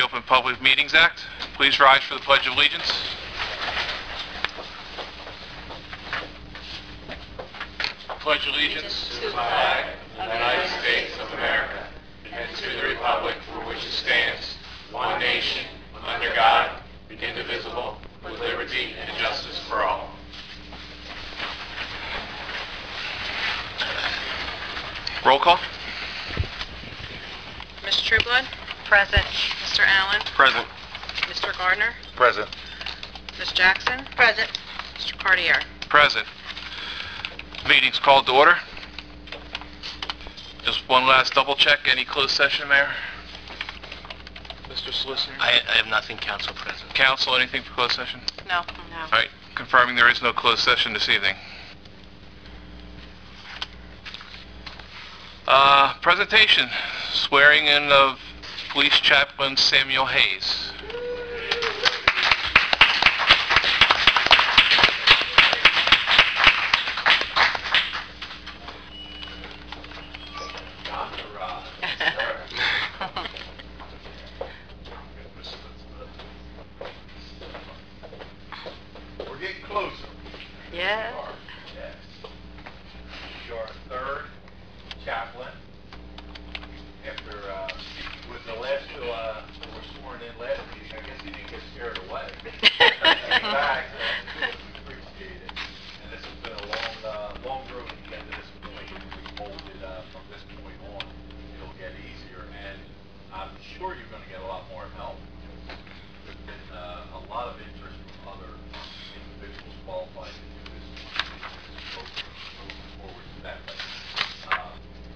Open Public Meetings Act. Please rise for the Pledge of Allegiance. Pledge allegiance to the flag of the United States of America and to the republic for which it stands, one nation, under God, indivisible, with liberty and justice for all. Roll call. Ms. Trueblood? Present. Mr. Allen? Present. Mr. Gardner? Present. Ms. Jackson? Present. Mr. Cartier? Present. Meeting's called to order. Just one last double check. Any closed session, Mayor? Mr. Solicitor? I have nothing, Council President. Council, anything for closed session? No. All right, confirming there is no closed session this evening. Presentation, swearing in of Police Chaplain Samuel Hayes. We're getting closer. Yeah. Yes. You're our third chaplain. After speaking with the last two who were sworn in last meeting, I guess he didn't get scared away. Came back, we appreciate it. And this has been a long road to get to this point. We molded from this point on. It'll get easier, and I'm sure you're going to get a lot more help. There's been a lot of interest from other individuals qualified to do this program moving forward to that way.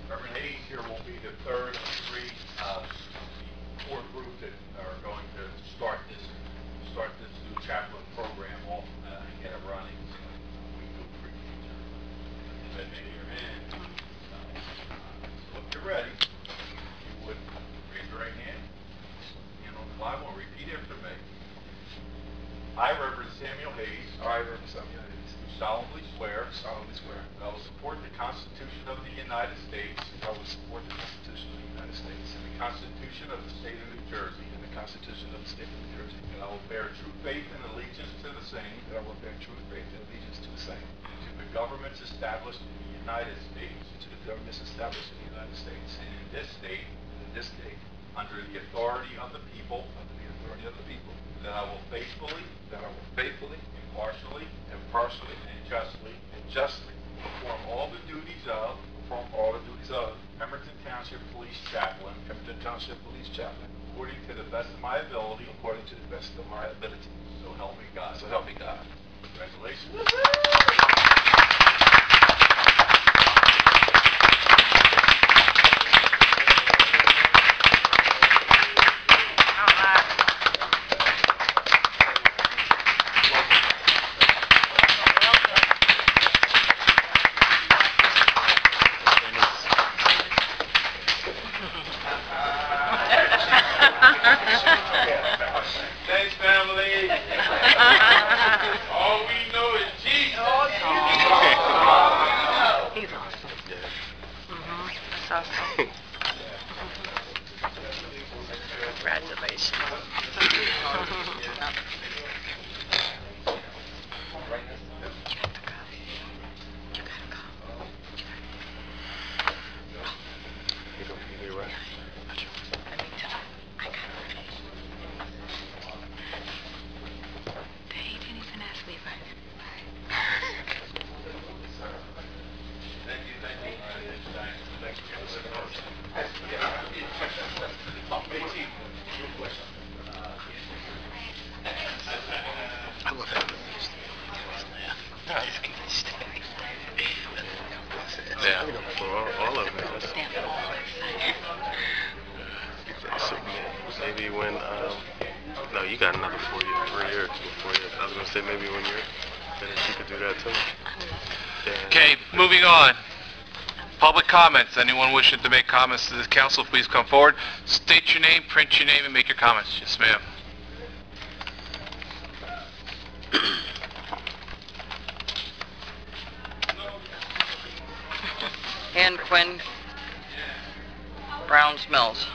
Reverend Hayes here will be the third of three core group that are going to start this new chaplain program off and get it running. So we do appreciate your commitment. So if you're ready, you would raise your right hand, stand on the Bible, and repeat after me. I, Reverend Samuel Hayes. I, Reverend Samuel Hayes. Do solemnly swear. That I will support the Constitution of the United States. I will support the Constitution of the United States. And the Constitution of the State of New Jersey. And the Constitution of the State of New Jersey. And I will bear true faith and allegiance to the same. And I will bear true faith and allegiance to the same. And to the governments established in the United States. And to the governments established in the United States. And in this state. Under the authority of the people. Under the authority of the people. That I will faithfully. Impartially. And justly. Perform all the duties of. Pemberton Township Police Chaplain. According to the best of my ability. So help me God. Congratulations. Thanks, family. All we know is Jesus. He's awesome. That's awesome. Congratulations. Yeah, for all of them. Maybe when, no, you got another 4 years, 3 years, 4 years. I was going to say maybe when you're finished, you could do that too. Yeah. Okay, moving on. Public comments. Anyone wishing to make comments to the council, please come forward. State your name, print your name, and make your comments. Yes, ma'am. And Quinn, Browns Mills.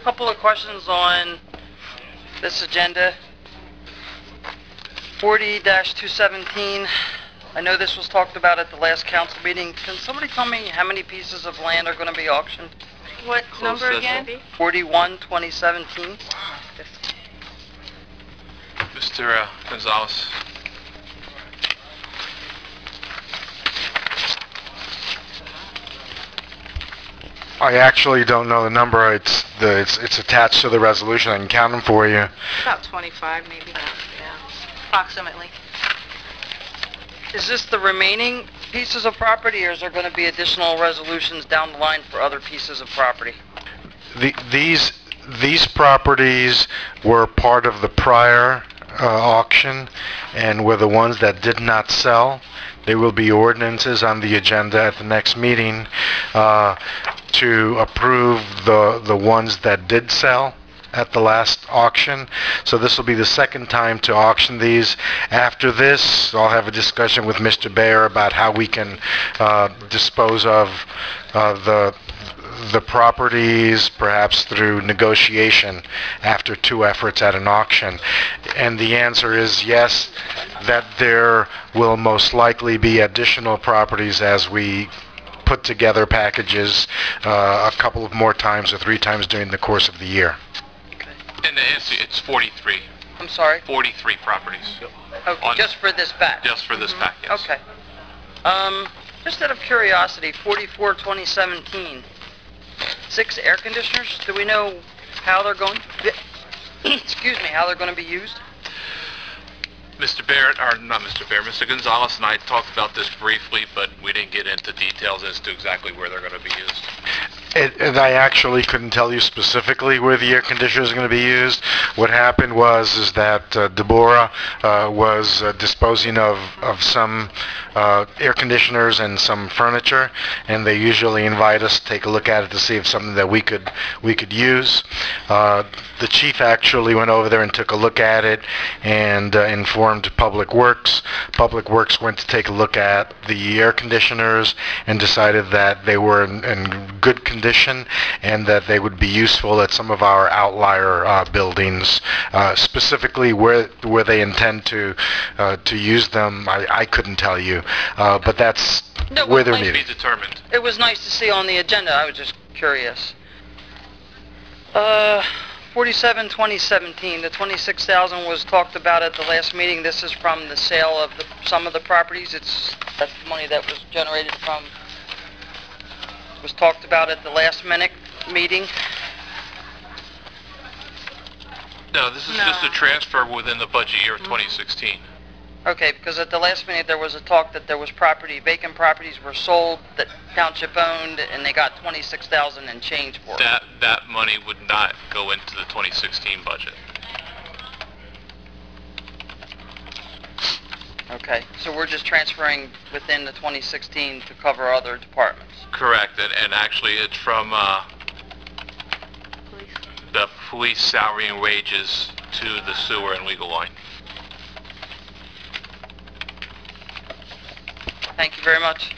Couple of questions on this agenda. 40-217. I know this was talked about at the last council meeting. Can somebody tell me how many pieces of land are going to be auctioned? What number again? 41-2017. Mr. Gonzalez. I actually don't know the number. It's attached to the resolution. I can count them for you. About 25 maybe. Yeah, approximately. Is this the remaining pieces of property, or is there going to be additional resolutions down the line for other pieces of property? These properties were part of the prior auction and were the ones that did not sell. There will be ordinances on the agenda at the next meeting to approve the ones that did sell at the last auction. So this will be the second time to auction these. After this, I'll have a discussion with Mr. Bayer about how we can dispose of the properties, perhaps through negotiation after 2 efforts at an auction. And the answer is yes, that there will most likely be additional properties as we put together packages a couple of more times or 3 times during the course of the year. And it's 43. I'm sorry? 43 properties. Okay, just for this batch? Just for this pack, yes. Okay. Just out of curiosity, 44-2017, 6 air conditioners, do we know how they're going, excuse me, how they're going to be used? Mr. Barrett, or not Mr. Barrett, Mr. Gonzalez and I talked about this briefly, but we didn't get into details as to exactly where they're going to be used. And I actually couldn't tell you specifically where the air conditioner is going to be used. What happened is that Deborah was disposing of some air conditioners and some furniture, and they usually invite us to take a look at it to see if something that we could use. The chief actually went over there and took a look at it and informed Public Works. Public Works went to take a look at the air conditioners and decided that they were in good condition and that they would be useful at some of our outlier buildings. Specifically where they intend to use them, I couldn't tell you, but that's where they're needed. Be determined. It was nice to see on the agenda. I was just curious. 47-2017, the $26,000 was talked about at the last meeting. This is from the sale of some of the properties. That's the money that was generated from, was talked about at the last meeting. No, this is just a transfer within the budget year of 2016. Okay, because at the last meeting there was a talk that there was vacant properties were sold that township owned, and they got $26,000 and change for it. That money would not go into the 2016 budget. Okay, so we're just transferring within the 2016 to cover other departments. Correct, and actually it's from the police salary and wages to the sewer and legal line. Thank you very much.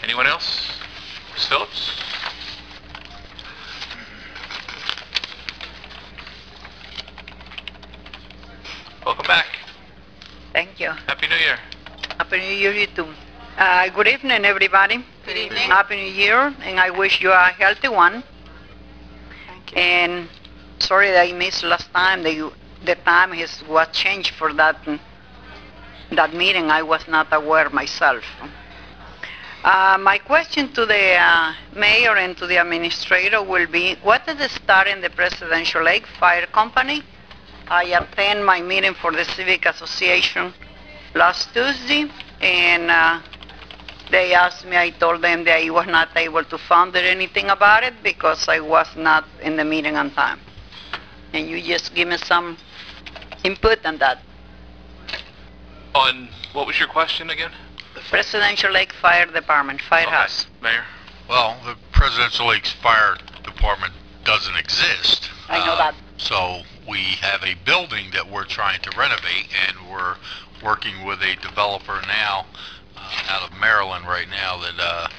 Anyone else? Ms. Phillips? Welcome back. Thank you. Happy New Year. Happy New Year, you too. Good evening, everybody. Good evening. Happy New Year, and I wish you a healthy one. Thank you. And sorry that I missed last time. The time was changed for that meeting. I was not aware myself. My question to the mayor and to the administrator will be, what is the start in the Presidential Lake Fire Company? I attended my meeting for the Civic Association last Tuesday, and they asked me, I told them that I was not able to find anything about it because I was not in the meeting on time. And you just give me some input on that. On, what was your question again? Presidential Lake Fire Department, Firehouse. Okay. Mayor? Well, the Presidential Lakes Fire Department doesn't exist. I know that. So we have a building that we're trying to renovate, and we're working with a developer now out of Maryland right now that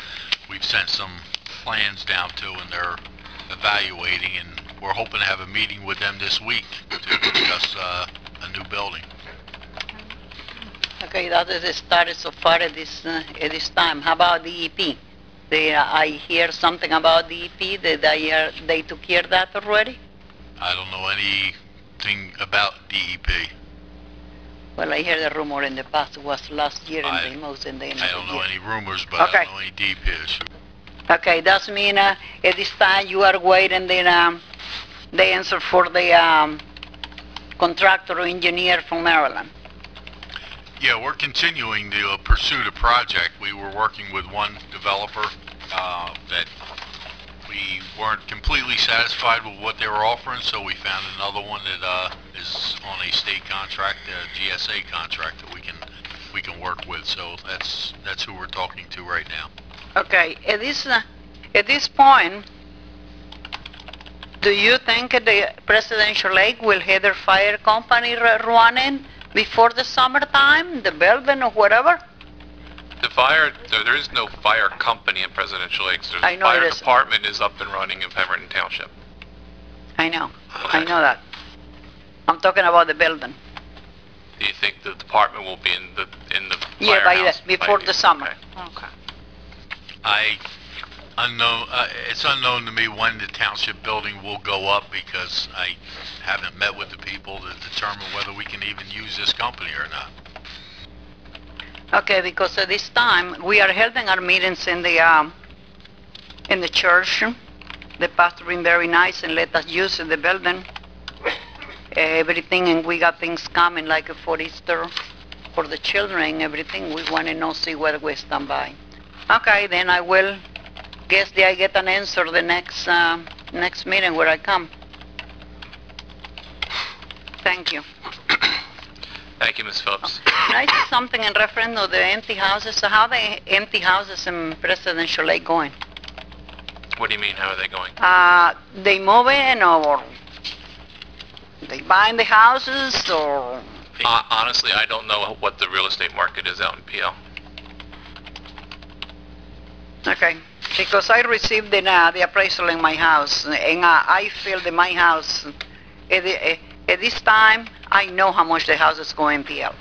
we've sent some plans down to, and they're evaluating, and we're hoping to have a meeting with them this week to discuss a new building. Okay, that is the status so far at this time. How about DEP? I hear something about DEP, that they took care of that already? I don't know anything about DEP. Well, I heard a rumor in the past, it was last year, and they most in the end of I the don't know year. any rumors, but Okay. I don't know any DEP issues. Okay, that means at this time you are waiting the answer for the contractor or engineer from Maryland. Yeah, we're continuing to pursue the project. We were working with one developer that we weren't completely satisfied with what they were offering, so we found another one that is on a state contract, a GSA contract that we can work with. So that's who we're talking to right now. Okay, at this point, do you think the Presidential Lake will have their fire company running before the summertime, the building or whatever? There is no fire company in Presidential Lakes. There's I know fire it is. department is up and running in Pemberton Township. I know that. I'm talking about the building. Do you think the department will be in the Yeah, firehouse before by- the summer. Okay. It's unknown to me when the township building will go up because I haven't met with the people to determine whether we can even use this company or not. Okay, because at this time, we are holding our meetings in the church. The pastor been very nice and let us use the building, everything, and we got things coming like for Easter, for the children, everything. We want to see whether we stand by. Okay, then I will guess that I get an answer the next meeting where I come. Thank you. Thank you, Ms. Phillips. Can I say something in reference to the empty houses? So how the empty houses in Presidential Lake going? What do you mean, how are they going? They moving or they buying the houses or? Honestly, I don't know what the real estate market is out in PL. Okay, because I received the appraisal in my house, and I feel that my house, at this time, I know how much the house is going PL.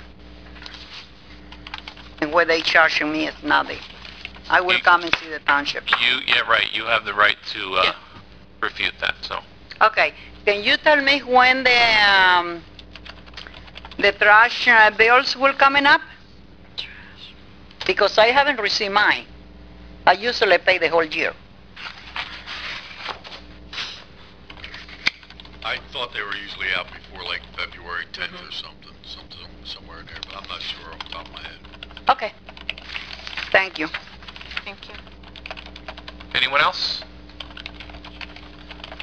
And what they charging me is nothing. I will come and see the township. Yeah, right. You have the right to refute that. So. Okay, can you tell me when the trash bills will coming up? Because I haven't received mine. I usually pay the whole year. I thought they were usually out before like February 10th or something somewhere in there, but I'm not sure off the top of my head. Okay, thank you. Thank you. Anyone else?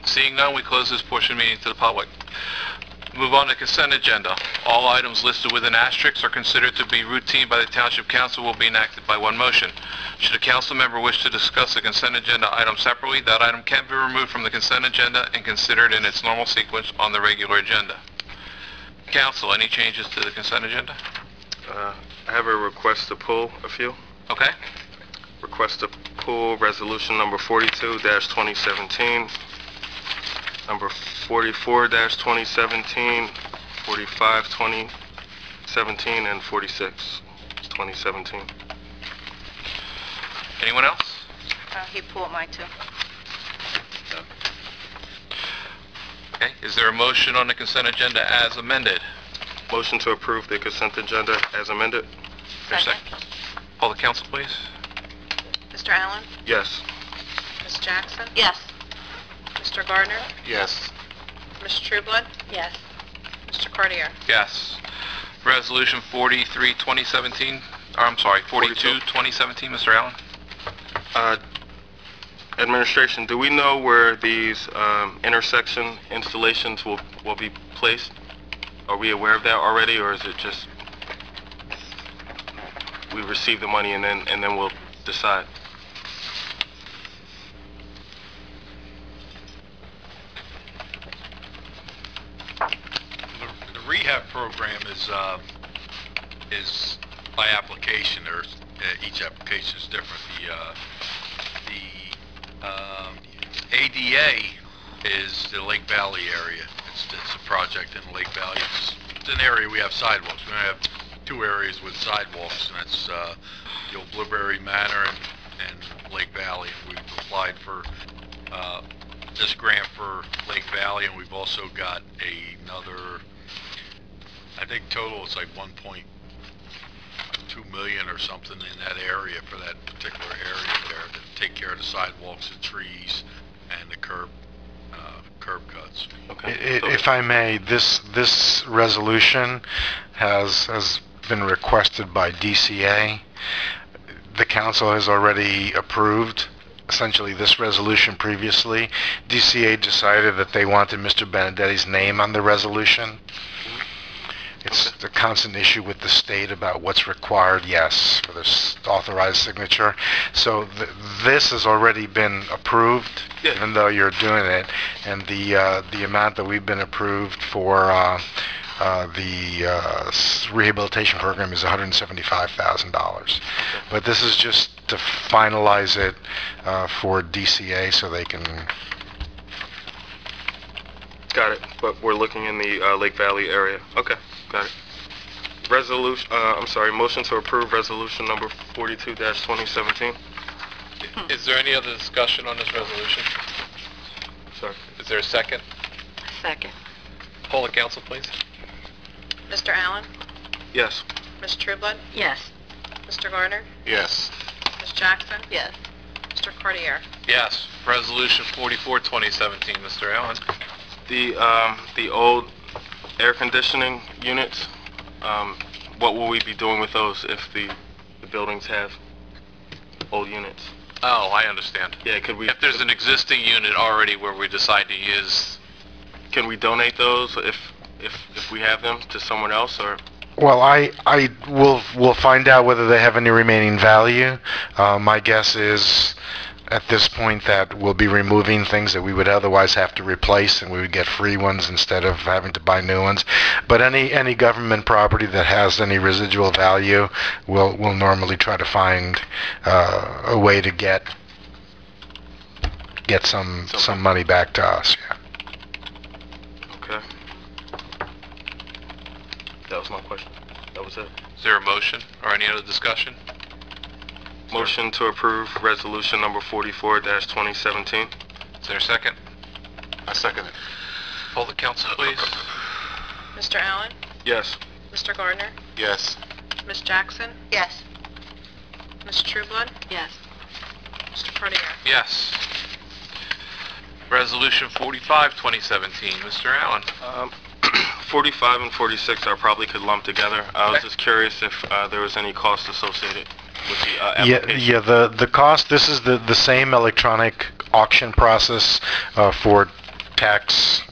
Seeing none, we close this portion of the meeting to the public. Move on to consent agenda. All items listed with an asterisk are considered to be routine by the Township Council will be enacted by one motion. Should a council member wish to discuss a consent agenda item separately, that item can be removed from the consent agenda and considered in its normal sequence on the regular agenda. Council, any changes to the consent agenda? I have a request to pull a few. Okay. Request to pull resolution number 42-2017, number 44-2017, 45-2017, and 46-2017. Anyone else? He pulled mine too. Okay. Is there a motion on the consent agenda as amended? Motion to approve the consent agenda as amended? Is there a Second. Call the council, please. Mr. Allen? Yes. Ms. Jackson? Yes. Mr. Gardner? Yes. Ms. Trueblood? Yes. Mr. Cartier? Yes. Resolution 43-2017, or I'm sorry, 42-2017, Mr. Allen? Administration, do we know where these intersection installations will be placed? Are we aware of that already, or is it just we receive the money and then we'll decide? The rehab program is by application. There's each application is different. The ADA is the Lake Valley area. It's a project in Lake Valley. It's an area we have sidewalks. We have two areas with sidewalks, and that's the old Blueberry Manor and Lake Valley. And we've applied for this grant for Lake Valley, and we've also got another, I think total it's like 1.2 million or something in that area for that particular area there to take care of the sidewalks, the trees, and the curb cuts. Okay. If I may, this resolution has been requested by DCA. The council has already approved essentially this resolution previously. DCA decided that they wanted Mr. Benedetti's name on the resolution. It's the constant issue with the state about what's required, yes, for this authorized signature. So this has already been approved, Yeah. even though you're doing it, and the amount that we've been approved for the rehabilitation program is $175,000. But this is just to finalize it for DCA so they can. Got it. But we're looking in the Lake Valley area. Okay, got it. Motion to approve resolution number 42-2017. Is there any other discussion on this resolution? Sorry. Is there a second? Second. Poll the council, please. Mr. Allen? Yes. Ms. Trueblood? Yes. Mr. Garner? Yes. Ms. Jackson? Yes. Mr. Cartier? Yes. Resolution 44, 2017, Mr. Allen. The old air conditioning units, what will we be doing with those if the buildings have old units? Oh, I understand. Yeah, could we? If there's an existing unit already where we decide to use, Can we donate those if we have them to someone else, or? Well, I will find out whether they have any remaining value. My guess is at this point that we'll be removing things that we would otherwise have to replace, and we would get free ones instead of having to buy new ones. But any government property that has any residual value, we'll normally try to find a way to get some money back to us. Yeah. Okay. That was my question. That was it. is there a motion or any other discussion? Motion to approve resolution number 44-2017. Is there a second? I second it. Poll the council, please. Mr. Allen? Yes. Mr. Gardner? Yes. Ms. Jackson? Yes. Ms. Trueblood? Yes. Mr. Cartier? Yes. Resolution 45, 2017, Mr. Allen. 45 and 46 I probably could lump together. I was Okay. just curious if there was any cost associated with the application. Yeah, the cost, this is the same electronic auction process for tax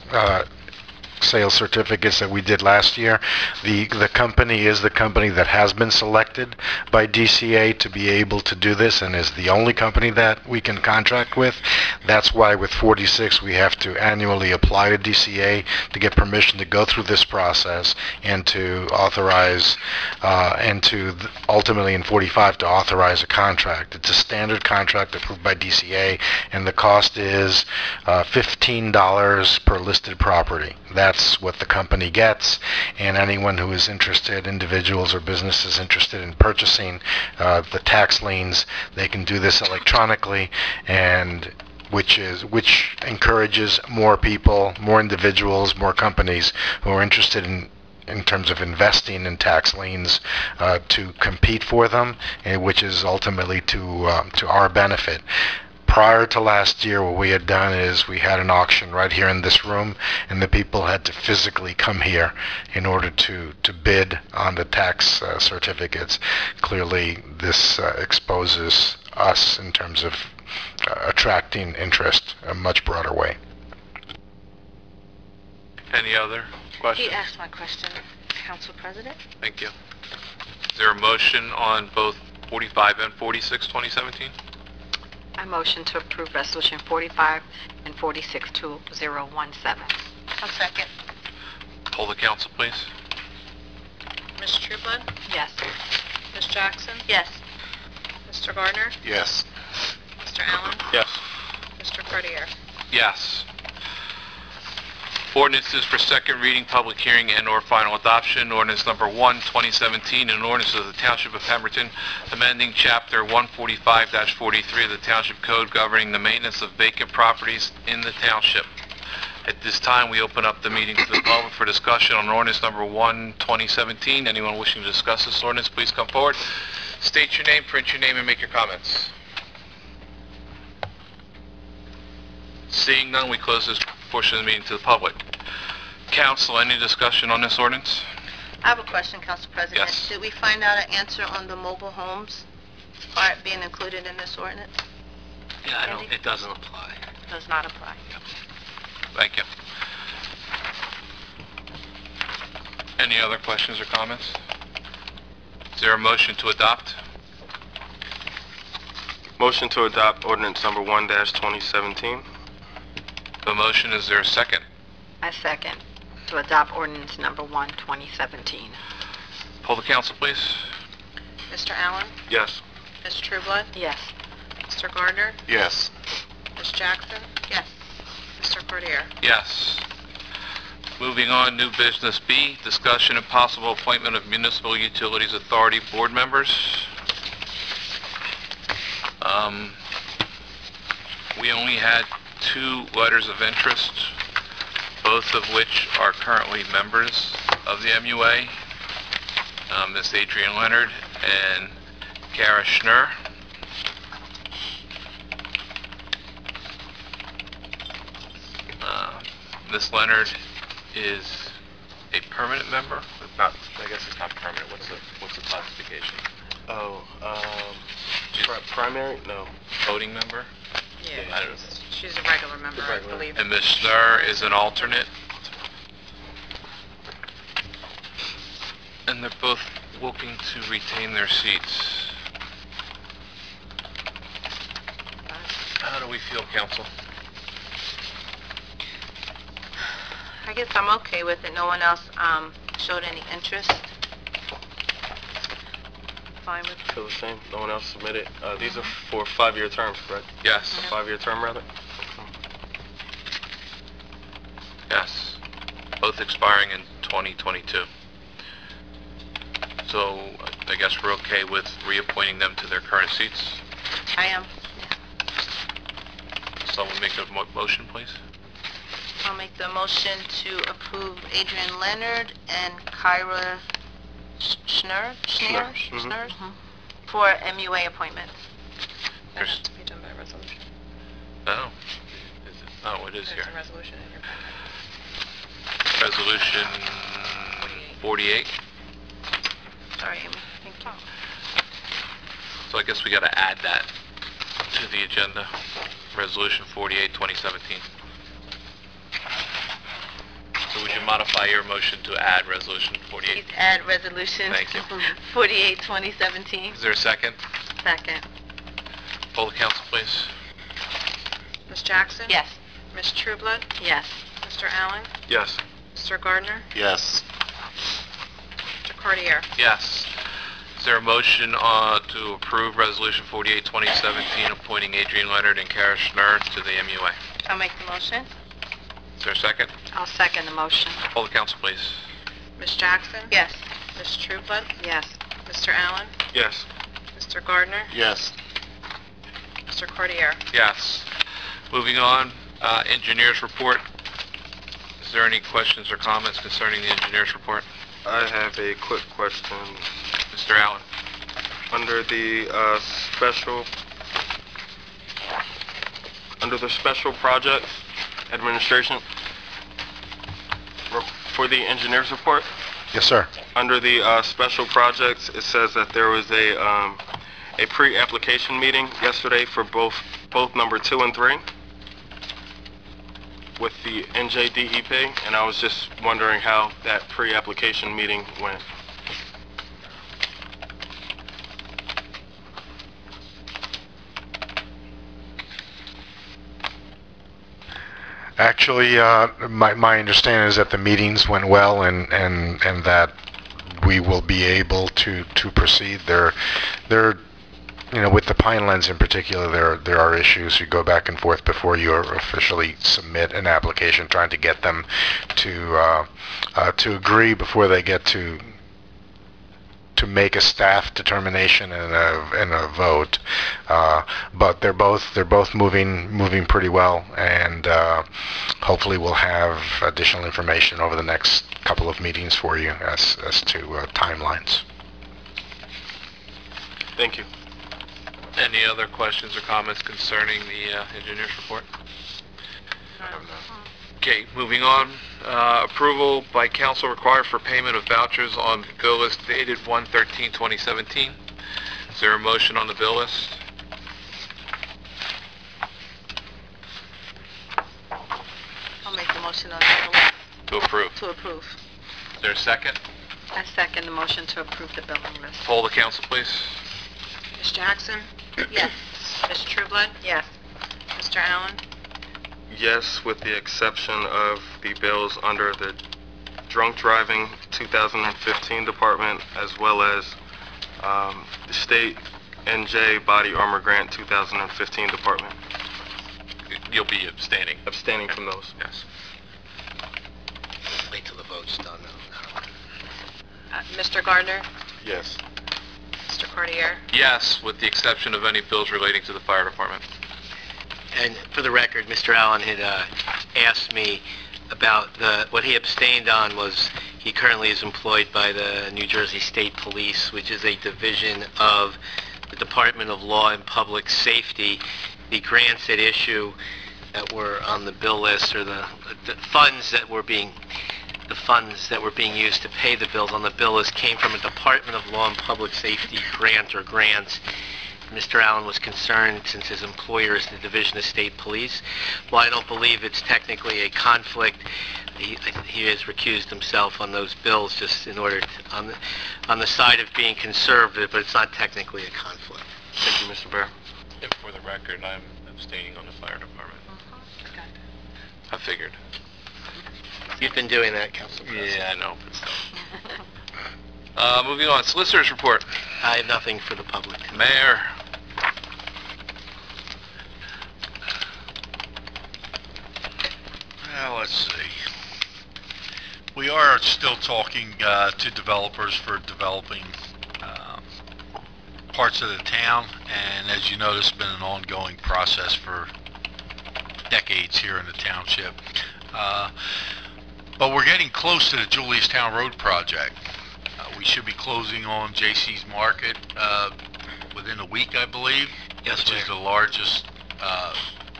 sales certificates that we did last year. The company is the company that has been selected by DCA to be able to do this, and is the only company that we can contract with. That's why with 46 we have to annually apply to DCA to get permission to go through this process and to authorize and to ultimately in 45 to authorize a contract. It's a standard contract approved by DCA, and the cost is $15 per listed property. That's what the company gets, and anyone who is interested, individuals or businesses interested in purchasing the tax liens, they can do this electronically, and which encourages more people, more individuals, more companies who are interested in terms of investing in tax liens to compete for them, and which is ultimately to our benefit. Prior to last year, what we had done is we had an auction right here in this room, and the people had to physically come here in order to bid on the tax certificates. Clearly, this exposes us in terms of attracting interest a much broader way. Any other questions? He asked my question, Council President. Thank you. Is there a motion on both 45 and 46, 2017? I motion to approve resolution 45 and 46 2017. I'll second. Poll the council, please. Ms. Trueblood? Yes. Ms. Jackson? Yes. Mr. Gardner? Yes. Mr. Allen? Yes. Mr. Cartier? Yes. Ordinances for second reading, public hearing, and/or final adoption. Ordinance number 1, 2017, an ordinance of the Township of Pemberton amending Chapter 145-43 of the Township Code governing the maintenance of vacant properties in the township. At this time, we open up the meeting to the public for discussion on ordinance number 1, 2017. Anyone wishing to discuss this ordinance, please come forward. State your name, print your name, and make your comments. Seeing none, we close this portion of the meeting to the public. Council, any discussion on this ordinance? I have a question, Council President. Yes. Did we find out an answer on the mobile homes part being included in this ordinance? Yeah, it doesn't apply. Does not apply. Thank you. Any other questions or comments? Is there a motion to adopt? Motion to adopt ordinance number 1-2017. The motion, is there a second? I second to adopt ordinance number 1, 2017. Poll the council, please. Mr. Allen? Yes. Ms. Trueblood? Yes. Mr. Gardner? Yes. Ms. Jackson? Yes. Mr. Cordier? Yes. Moving on, new business B, discussion and possible appointment of Municipal Utilities Authority board members. We only had 2 letters of interest, both of which are currently members of the MUA, Ms. Adrienne Leonard and Kara Schnurr. Ms. Leonard is a permanent member? Not, I guess it's not permanent. What's the classification? Oh, primary? No. Voting member? Yeah. I don't know. She's a regular member, I Regular. believe. And Ms. Schnurr is an alternate? And they're both looking to retain their seats. How do we feel, council? I guess I'm okay with it. No one else showed any interest. Fine with it. Feel the same? No one else submitted? These are for 5-year terms, correct? Yes. 5-year term, rather? Yes. Both expiring in 2022. So I guess we're okay with reappointing them to their current seats. I am. Someone make a motion, please. I'll make the motion to approve Adrienne Leonard and Kyra Schnurr Mhm. for MUA appointments. That There's- has to be done by resolution. No. Oh, it is There's here. a resolution in your packet. Resolution 48. Sorry, Amy. Thank you. So I guess we got to add that to the agenda. Resolution 48, 2017. So would you modify your motion to add Resolution 48? Please add resolution Thank you. 48, 2017. Is there a second? Second. Poll the council, please. Ms. Jackson? Yes. Ms. Trueblood? Yes. Mr. Allen? Yes. Mr. Gardner? Yes. Mr. Cordier? Yes. Is there a motion to approve Resolution 48, 2017, appointing Adrienne Leonard and Kara Schnurr to the MUA? I'll make the motion. Is there a second? I'll second the motion. Poll the council, please. Ms. Jackson? Yes. Ms. Trueblood? Yes. Mr. Allen? Yes. Mr. Gardner? Yes. Mr. Cordier? Yes. Moving on, engineers report. Is there any questions or comments concerning the engineers report? I have a quick question. Mr. Allen? Under the special projects administration, for the engineers report, Yes, sir. under the special projects, it says that there was a pre-application meeting yesterday for both number 2 and 3 with the NJDEP, and I was just wondering how that pre-application meeting went. Actually, my understanding is that the meetings went well and that we will be able to proceed. They're with the Pinelands in particular, there are issues. You go back and forth before you officially submit an application, trying to get them to agree before they get to make a staff determination and a vote. But they're both moving pretty well, and hopefully we'll have additional information over the next couple of meetings for you as to timelines. Thank you. Any other questions or comments concerning the engineer's report? Okay, moving on. Approval by council required for payment of vouchers on bill list dated 1/13/2017. Is there a motion on the bill list? I'll make the motion on that. To approve. To approve. Is there a second? I second the motion to approve the billing list. Poll the council, please. Ms. Jackson? Yes. Ms. Trueblood? Yes. Mr. Allen? Yes, with the exception of the bills under the drunk driving 2015 department, as well as the state NJ body armor grant 2015 department. You'll be abstaining. Abstaining from those. Yes. Wait till the vote's done, though. Mr. Gardner? Yes. Mr. Cartier? Yes, with the exception of any bills relating to the fire department. And for the record, Mr. Allen had asked me about what he abstained on was he currently is employed by the New Jersey State Police, which is a division of the Department of Law and Public Safety. The grants at issue that were on the bill list, or the funds that were being used to pay the bills on the bill list, came from a Department of Law and Public Safety grant or grants. Mr. Allen was concerned, since his employer is the Division of State Police. While I don't believe it's technically a conflict, he has recused himself on those bills just in order to, on the side of being conservative, but it's not technically a conflict. Thank you, Mr. Bear. And for the record, I'm abstaining on the fire department. Okay. I figured. You've been doing that, Council President. Yeah, I know, but still. Moving on, solicitor's report. I have nothing for the public. Mayor. Well, let's see. We are still talking to developers for developing parts of the town, and as you know, this has been an ongoing process for decades here in the township. But we're getting close to the Juliustown Road project. We should be closing on J.C.'s Market within a week, I believe. Yes, which is the largest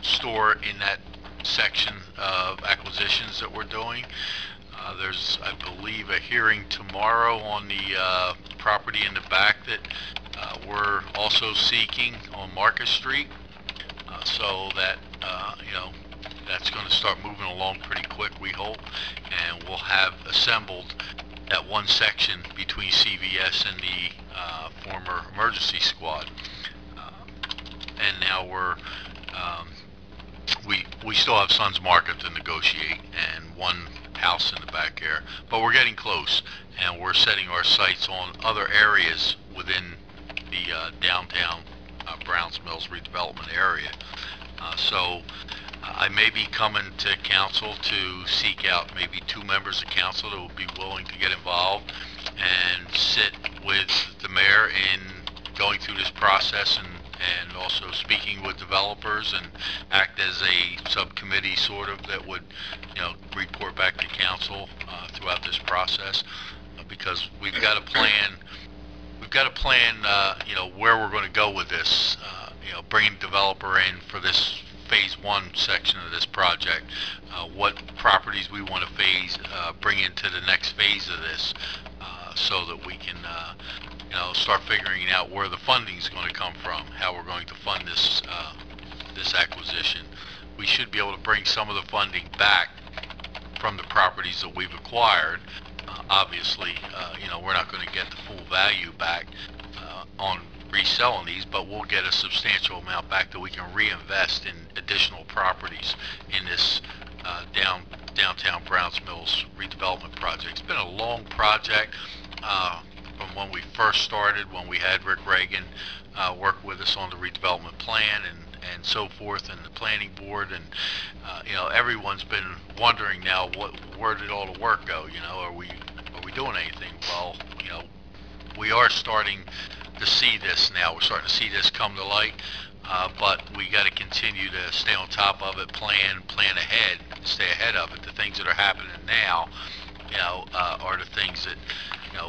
store in that section of acquisitions that we're doing. There's, I believe, a hearing tomorrow on the property in the back that we're also seeking on Market Street, so that that's going to start moving along pretty quick, we hope, and we'll have assembled that one section between CVS and the former emergency squad. And now we still have Sun's Market to negotiate and one house in the back there, but we're getting close, and we're setting our sights on other areas within the downtown Browns Mills redevelopment area. So I may be coming to council to seek out maybe 2 members of council that will be willing to get involved and sit with the mayor in going through this process, and also speaking with developers, and act as a subcommittee sort of that would report back to council throughout this process, because we've got a plan where we're going to go with this, bringing developer in for this phase 1 section of this project, what properties we want to bring into the next phase of this, so that we can start figuring out where the funding is going to come from, how we're going to fund this acquisition. We should be able to bring some of the funding back from the properties that we've acquired. Obviously, we're not going to get the full value back on reselling these, but we'll get a substantial amount back that we can reinvest in additional properties in this downtown Browns Mills redevelopment project. It's been a long project. from when we first started, when we had Rick Reagan work with us on the redevelopment plan and so forth, and the planning board, and everyone's been wondering now where did all the work go? Are we doing anything? Well, we are starting to see this now. We're starting to see this come to light, but we got to continue to stay on top of it, plan ahead, stay ahead of it. The things that are happening now, are the things that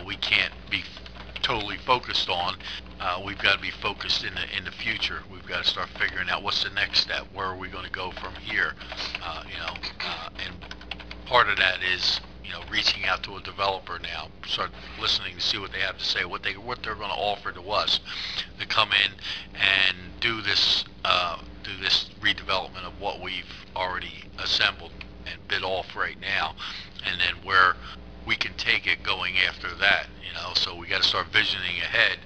we can't be totally focused on. We've got to be focused in the future. We've got to start figuring out what's the next step. Where are we going to go from here? And part of that is reaching out to a developer now, start listening to see what they have to say, what they're going to offer to us to come in and do this redevelopment of what we've already assembled and bid off right now, and then where we can take it going after that. So we got to start visioning ahead.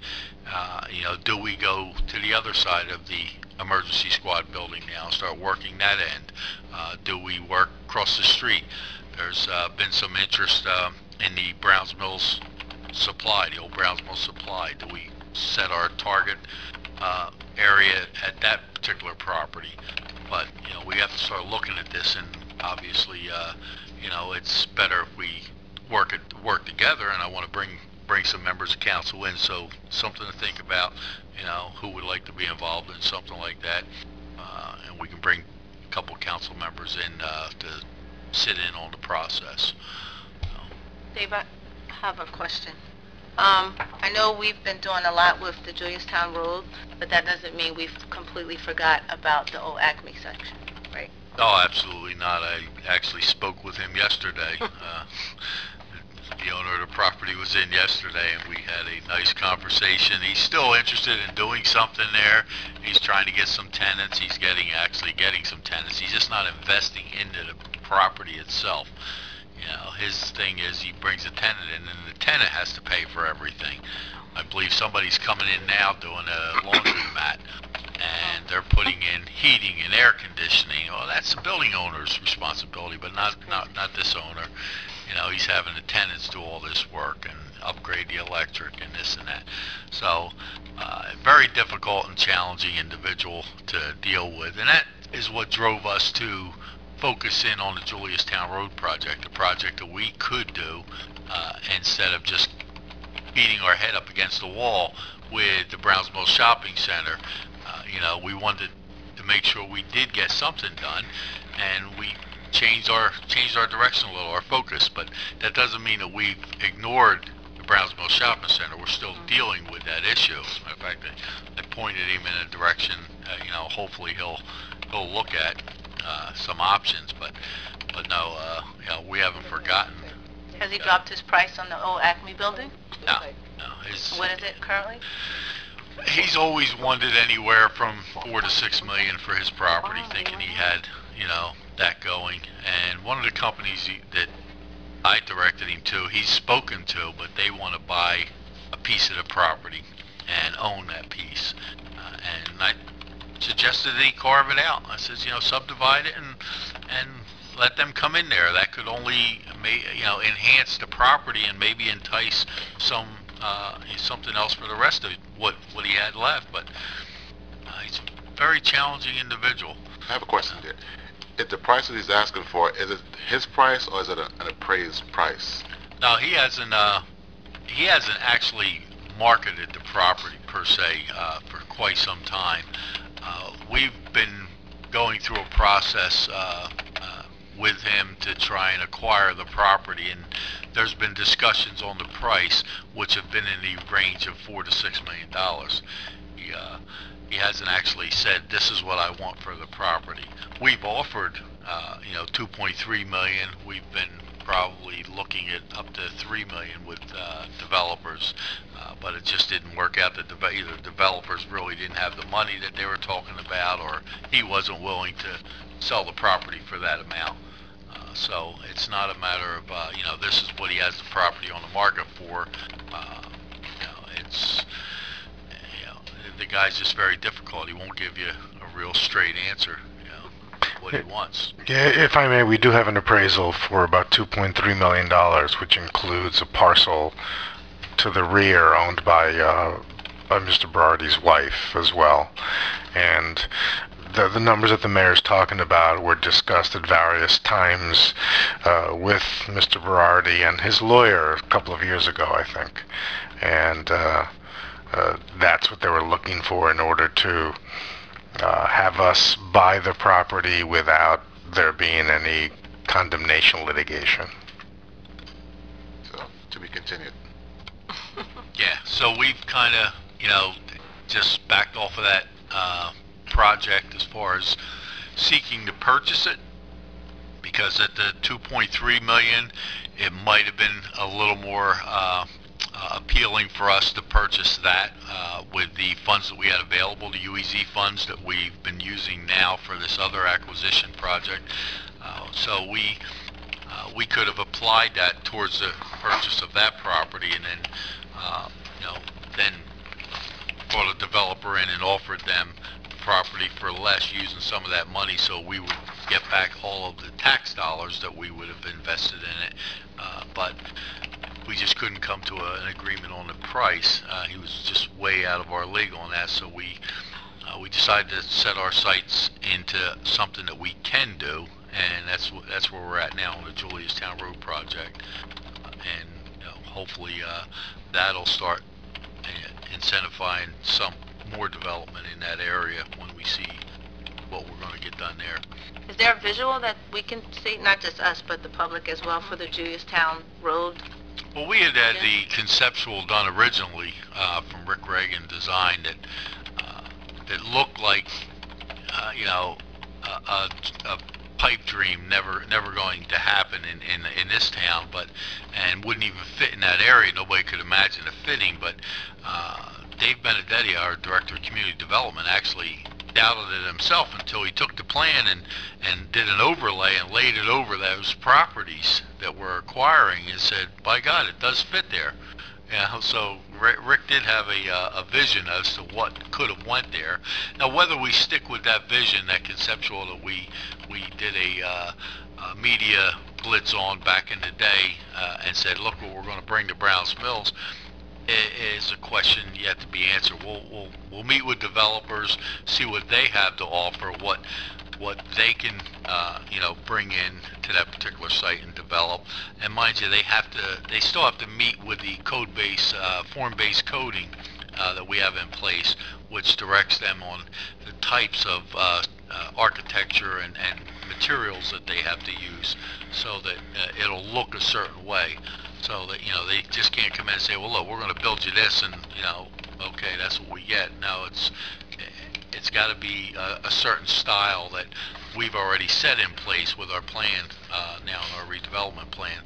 Do we go to the other side of the emergency squad building now, start working that end? Do we work across the street? There's been some interest in the Browns Mills supply, the old Browns Mills supply. Do we set our target area at that particular property? But we have to start looking at this, and obviously it's better if we work together, and I want to bring some members of council in, so something to think about, who would like to be involved in something like that, and we can bring a couple council members in to sit in on the process. Dave, I have a question. I know we've been doing a lot with the Juliustown Road, but that doesn't mean we've completely forgot about the old Acme section, right? Oh, absolutely not. I actually spoke with him yesterday. The owner of the property was in yesterday, and we had a nice conversation. He's still interested in doing something there. He's trying to get some tenants. He's actually getting some tenants. He's just not investing into the property itself. His thing is he brings a tenant in, and the tenant has to pay for everything. I believe somebody's coming in now doing a laundromat, and they're putting in heating and air conditioning. Well, that's the building owner's responsibility, but not this owner. He's having the tenants do all this work and upgrade the electric and this and that. So, very difficult and challenging individual to deal with, and that is what drove us to focus in on the Juliustown Road project, a project that we could do instead of just beating our head up against the wall with the Browns Mills Shopping Center. We wanted to make sure we did get something done, and we changed our direction a little, our focus. But that doesn't mean that we've ignored the Browns Mills Shopping Center. We're still dealing with that issue. As a matter of fact, I pointed him in a direction. Hopefully he'll look at some options. But no, we haven't forgotten. Has he dropped his price on the old Acme building? No. What is it currently? He's always wanted anywhere from $4 to $6 million for his property, thinking he had, that going. And one of the companies that I directed him to, he's spoken to, but they want to buy a piece of the property and own that piece. And I suggested that he carve it out. I says, subdivide it and let them come in there. That could only, enhance the property and maybe entice something else for the rest of what he had left. But he's a very challenging individual. I have a question there. If the price that he's asking for, is it his price or is it an appraised price? No, he hasn't actually marketed the property per se for quite some time. We've been going through a process with him to try and acquire the property, and there's been discussions on the price, which have been in the range of $4 to $6 million. He hasn't actually said this is what I want for the property. We've offered, $2.3 million. We've been probably looking at up to $3 million with developers, but it just didn't work out. Either developers really didn't have the money that they were talking about, or he wasn't willing to sell the property for that amount. So it's not a matter of, this is what he has the property on the market for. The guy's just very difficult. He won't give you a real straight answer, what he wants. Yeah, if I may, we do have an appraisal for about $2.3 million, which includes a parcel to the rear owned by Mr. Berardi's wife as well. And the numbers that the mayor's talking about were discussed at various times with Mr. Berardi and his lawyer a couple of years ago, I think. And that's what they were looking for in order to have us buy the property without there being any condemnation litigation. So, to be continued. Yeah, so we've kind of, just backed off of that project as far as seeking to purchase it, because at the 2.3 million, it might have been a little more appealing for us to purchase that with the funds that we had available, the UEZ funds that we've been using now for this other acquisition project. So we could have applied that towards the purchase of that property, and then then brought a developer in and offered them the property for less, using some of that money, so we would get back all of the tax dollars that we would have invested in it. But we just couldn't come to an agreement on the price. He was just way out of our league on that, so we decided to set our sights into something that we can do, and that's where we're at now on the Juliustown Road project. And hopefully that'll start incentivizing some more development in that area when we see what we're going to get done there. Is there a visual that we can see, not just us, but the public as well, for the Juliustown Road? Well, we had the conceptual done originally from Rick Reagan Design that looked like a pipe dream, never going to happen in this town, and wouldn't even fit in that area. Nobody could imagine it fitting, but Dave Benedetti, our Director of Community Development, actually doubted it himself until he took the plan and did an overlay and laid it over those properties that we're acquiring and said, by God, it does fit there. So Rick did have a vision as to what could have went there. Now, whether we stick with that vision, that conceptual that we did a media blitz on back in the day and said, look what we're going to bring to Browns Mills, is a question yet to be answered. We'll meet with developers, see what they have to offer, what they can bring in to that particular site and develop. And mind you, they still have to meet with the code-based, form-based coding that we have in place, which directs them on the types of architecture and materials that they have to use, so that it'll look a certain way. So that they just can't come in and say, well, look, we're going to build you this, and okay, that's what we get. No, it's got to be a certain style that we've already set in place with our plan now, in our redevelopment plan.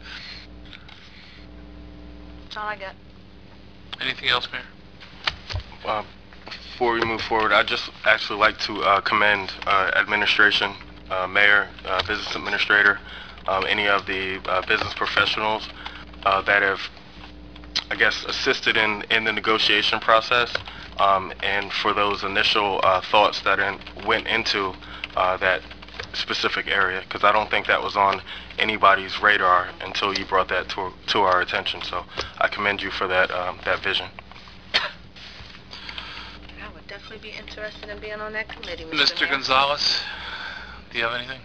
That's all I got. Anything else, Mayor? Before we move forward, I'd just actually like to commend administration, mayor, business administrator, any of the business professionals that have, I guess, assisted in the negotiation process, and for those initial thoughts that went into that specific area, because I don't think that was on anybody's radar until you brought that to our attention. So I commend you for that vision. I would definitely be interested in being on that committee, Mr. Mayor. Gonzalez, do you have anything?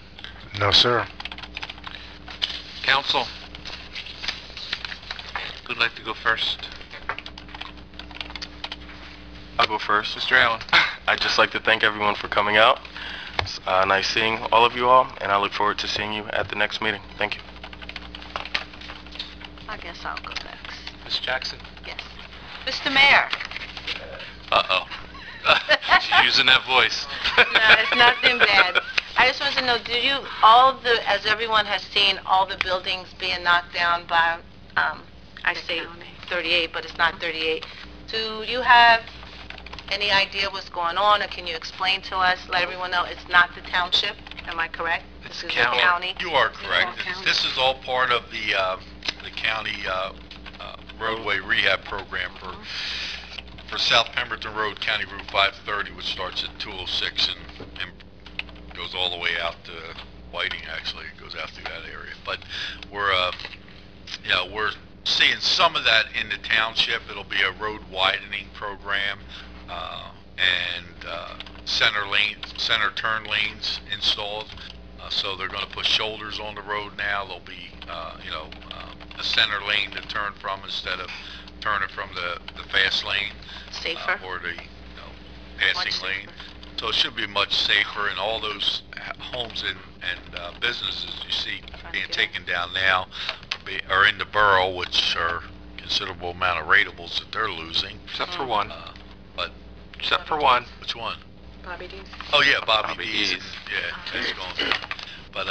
No, sir. Council, who'd like to go first? I'll go first. Mr. Allen. I'd just like to thank everyone for coming out. It's nice seeing all of you all, and I look forward to seeing you at the next meeting. Thank you. I guess I'll go next. Ms. Jackson. Yes. Mr. Mayor. Uh-oh. She's using that voice. No, it's nothing bad. I just want to know, as everyone has seen, all the buildings being knocked down by, I say 38, but it's not 38. Do you have any idea what's going on, or can you explain to us, let everyone know it's not the township? Am I correct? It's This is county. the county? You are correct. This is all part of the county roadway rehab program for South Pemberton Road, County Route 530, which starts at 206 and goes all the way out to Whiting. Actually, it goes out through that area. But we're seeing some of that in the township. It'll be a road widening program, and center turn lanes installed. So they're going to put shoulders on the road now. There'll be, a center lane to turn from instead of turning from the fast lane. Safer. Or the, passing lane. So it should be much safer, and all those homes and businesses you see being taken down now are in the borough, which are considerable amount of ratables that they're losing. Except for one. But Except for one. Which one? Bobby D's. Oh yeah, Bobby D's. D's. Yeah, that's going down. But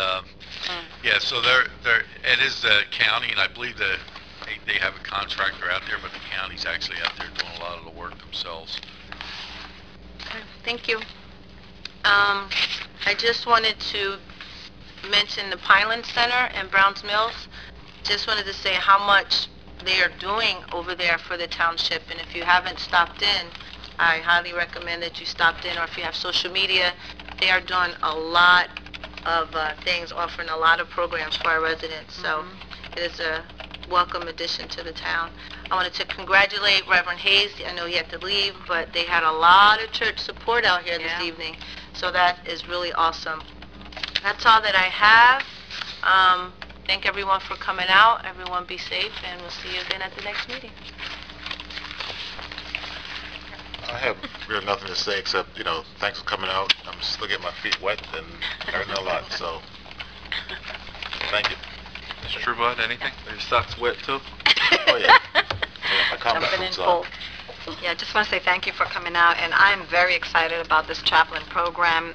yeah, so it is the county, and I believe that they have a contractor out there, but the county's actually out there doing a lot of the work themselves. Thank you. I just wanted to mention the Pineland Center in Browns Mills. Just wanted to say how much they are doing over there for the township, and if you haven't stopped in, I highly recommend that you stopped in, or if you have social media, they are doing a lot of things, offering a lot of programs for our residents, so it is a welcome addition to the town. I wanted to congratulate Reverend Hayes. I know he had to leave, but they had a lot of church support out here this evening, so that is really awesome. That's all that I have. Thank everyone for coming out. Everyone be safe, and we'll see you again at the next meeting. I have really nothing to say except, thanks for coming out. I'm still getting my feet wet and learning a lot, so thank you. Mr. Trueblood, anything? Are your socks wet too? Oh, yeah. My combat Jumping in boots on. full. Yeah, just want to say thank you for coming out, and I'm very excited about this chaplain program,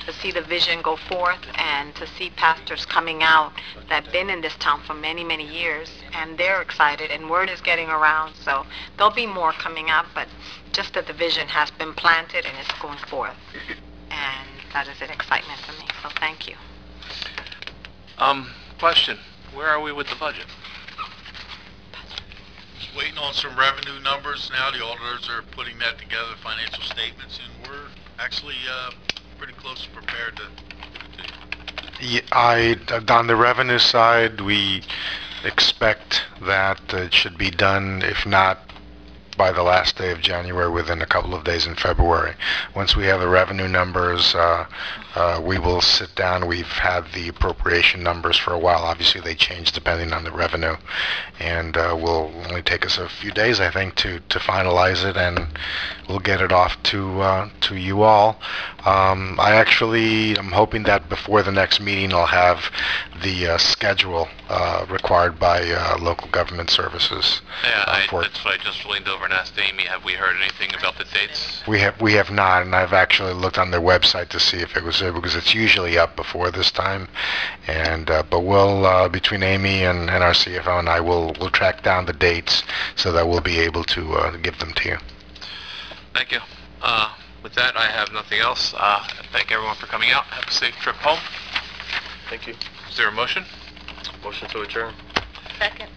to see the vision go forth and to see pastors coming out that have been in this town for many, many years, and they're excited, and word is getting around, so there'll be more coming up, but just that the vision has been planted and it's going forth, and that is an excitement to me, so thank you. Question. Where are we with the budget? Just waiting on some revenue numbers now. The auditors are putting that together, financial statements, and we're actually pretty close to prepared to On the revenue side, we expect that it should be done, if not by the last day of January, within a couple of days in February. Once we have the revenue numbers, we will sit down. We've had the appropriation numbers for a while. Obviously, they change depending on the revenue, and will only take us a few days, I think, to finalize it, and we'll get it off to you all. I'm hoping that before the next meeting, I'll have the schedule required by local government services. Yeah, that's what I just leaned over and asked Amy. Have we heard anything about the dates? We have not, and I've actually looked on their website to see if it was there, because it's usually up before this time. And but we'll between Amy and our CFO and I will track down the dates so that we'll be able to give them to you. Thank you. With that, I have nothing else. Thank everyone for coming out. Have a safe trip home. Thank you. Is there a motion? Motion to adjourn. Second.